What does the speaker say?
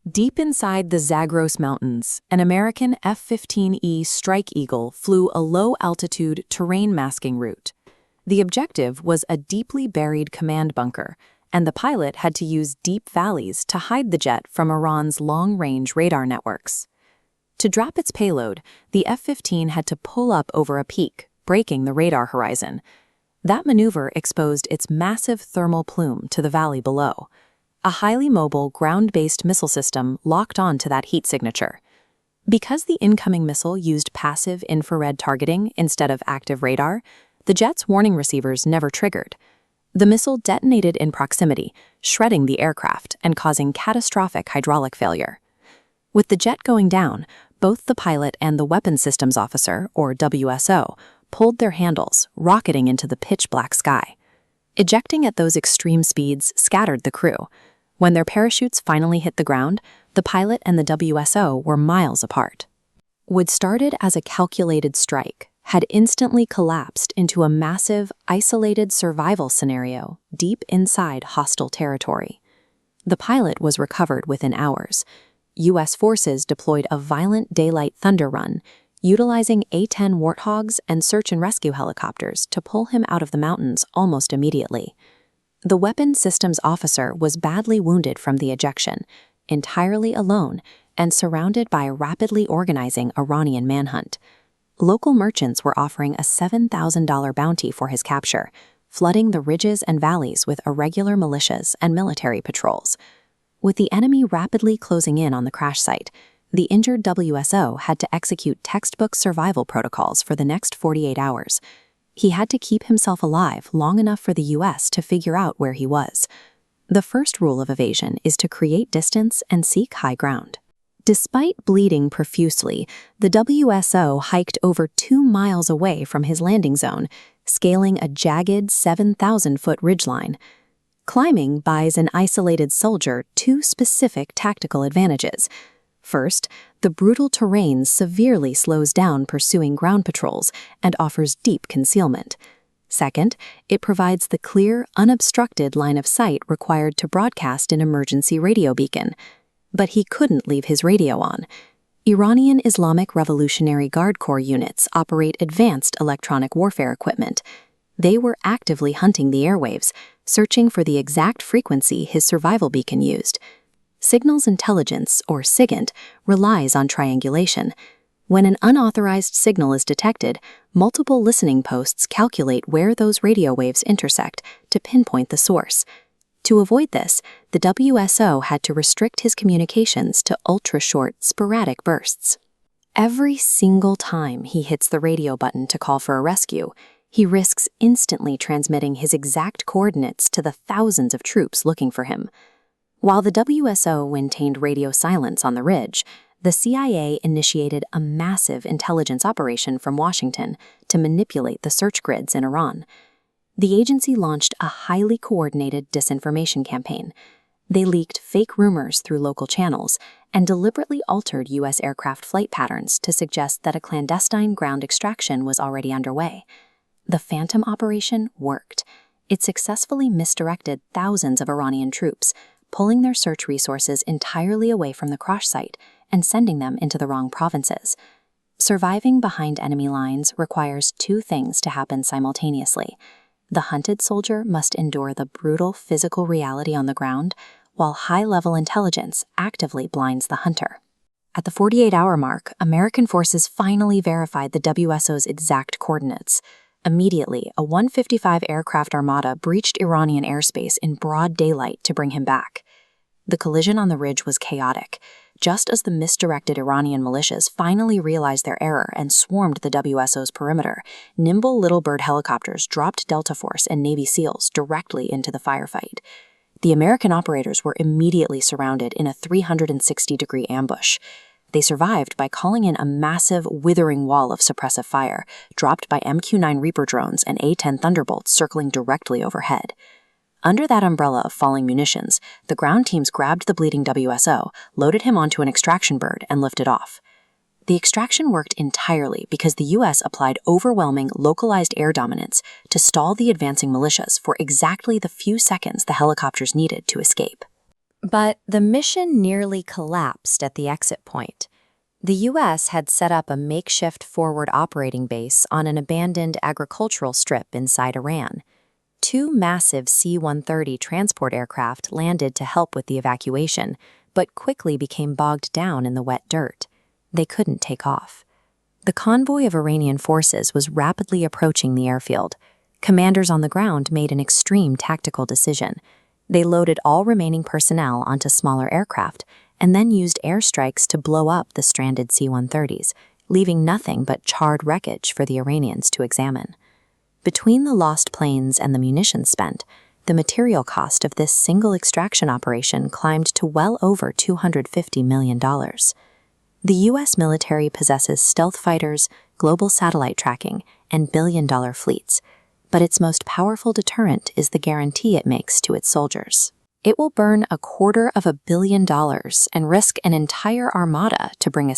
Deep inside the Zagros Mountains, an American F-15E Strike Eagle flew a low-altitude terrain masking route. The objective was a deeply buried command bunker, and the pilot had to use deep valleys to hide the jet from Iran's long-range radar networks. To drop its payload, the F-15 had to pull up over a peak, breaking the radar horizon. That maneuver exposed its massive thermal plume to the valley below. A highly mobile ground-based missile system locked on to that heat signature. Because the incoming missile used passive infrared targeting instead of active radar, the jet's warning receivers never triggered. The missile detonated in proximity, shredding the aircraft and causing catastrophic hydraulic failure. With the jet going down, both the pilot and the weapons systems officer, or WSO, pulled their handles, rocketing into the pitch-black sky. Ejecting at those extreme speeds scattered the crew. When their parachutes finally hit the ground, the pilot and the WSO were miles apart. What started as a calculated strike had instantly collapsed into a massive, isolated survival scenario deep inside hostile territory. The pilot was recovered within hours. U.S. forces deployed a violent daylight thunder run, utilizing A-10 Warthogs and search and rescue helicopters to pull him out of the mountains almost immediately. The weapons systems officer was badly wounded from the ejection, entirely alone, and surrounded by a rapidly organizing Iranian manhunt. Local merchants were offering a $7,000 bounty for his capture, flooding the ridges and valleys with irregular militias and military patrols. With the enemy rapidly closing in on the crash site, the injured WSO had to execute textbook survival protocols for the next 48 hours. He had to keep himself alive long enough for the U.S. to figure out where he was. The first rule of evasion is to create distance and seek high ground. Despite bleeding profusely, the WSO hiked over 2 miles away from his landing zone, scaling a jagged 7,000-foot ridgeline. Climbing buys an isolated soldier 2 specific tactical advantages. First, the brutal terrain severely slows down pursuing ground patrols and offers deep concealment. Second, it provides the clear, unobstructed line of sight required to broadcast an emergency radio beacon. But he couldn't leave his radio on. Iranian Islamic Revolutionary Guard Corps units operate advanced electronic warfare equipment. They were actively hunting the airwaves, searching for the exact frequency his survival beacon used. Signals intelligence, or SIGINT, relies on triangulation. When an unauthorized signal is detected, multiple listening posts calculate where those radio waves intersect to pinpoint the source. To avoid this, the WSO had to restrict his communications to ultra-short, sporadic bursts. Every single time he hits the radio button to call for a rescue, he risks instantly transmitting his exact coordinates to the thousands of troops looking for him. While the WSO maintained radio silence on the ridge, the CIA initiated a massive intelligence operation from Washington to manipulate the search grids in Iran. The agency launched a highly coordinated disinformation campaign. They leaked fake rumors through local channels and deliberately altered U.S. aircraft flight patterns to suggest that a clandestine ground extraction was already underway. The Phantom operation worked. It successfully misdirected thousands of Iranian troops, pulling their search resources entirely away from the crash site and sending them into the wrong provinces. Surviving behind enemy lines requires 2 things to happen simultaneously. The hunted soldier must endure the brutal physical reality on the ground, while high-level intelligence actively blinds the hunter. At the 48-hour mark, American forces finally verified the WSO's exact coordinates. Immediately, a 155 aircraft armada breached Iranian airspace in broad daylight to bring him back. The collision on the ridge was chaotic. Just as the misdirected Iranian militias finally realized their error and swarmed the WSO's perimeter, nimble Little Bird helicopters dropped Delta Force and Navy SEALs directly into the firefight. The American operators were immediately surrounded in a 360-degree ambush. They survived by calling in a massive, withering wall of suppressive fire, dropped by MQ-9 Reaper drones and A-10 Thunderbolts circling directly overhead. Under that umbrella of falling munitions, the ground teams grabbed the bleeding WSO, loaded him onto an extraction bird, and lifted off. The extraction worked entirely because the U.S. applied overwhelming, localized air dominance to stall the advancing militias for exactly the few seconds the helicopters needed to escape. But the mission nearly collapsed at the exit point. The U.S. had set up a makeshift forward operating base on an abandoned agricultural strip inside Iran. Two massive C-130 transport aircraft landed to help with the evacuation, but quickly became bogged down in the wet dirt. They couldn't take off. The convoy of Iranian forces was rapidly approaching the airfield. Commanders on the ground made an extreme tactical decision. They loaded all remaining personnel onto smaller aircraft and then used airstrikes to blow up the stranded C-130s, leaving nothing but charred wreckage for the Iranians to examine. Between the lost planes and the munitions spent, the material cost of this single extraction operation climbed to well over $250 million. The U.S. military possesses stealth fighters, global satellite tracking, and billion-dollar fleets, but its most powerful deterrent is the guarantee it makes to its soldiers. It will burn $250 million and risk an entire armada to bring a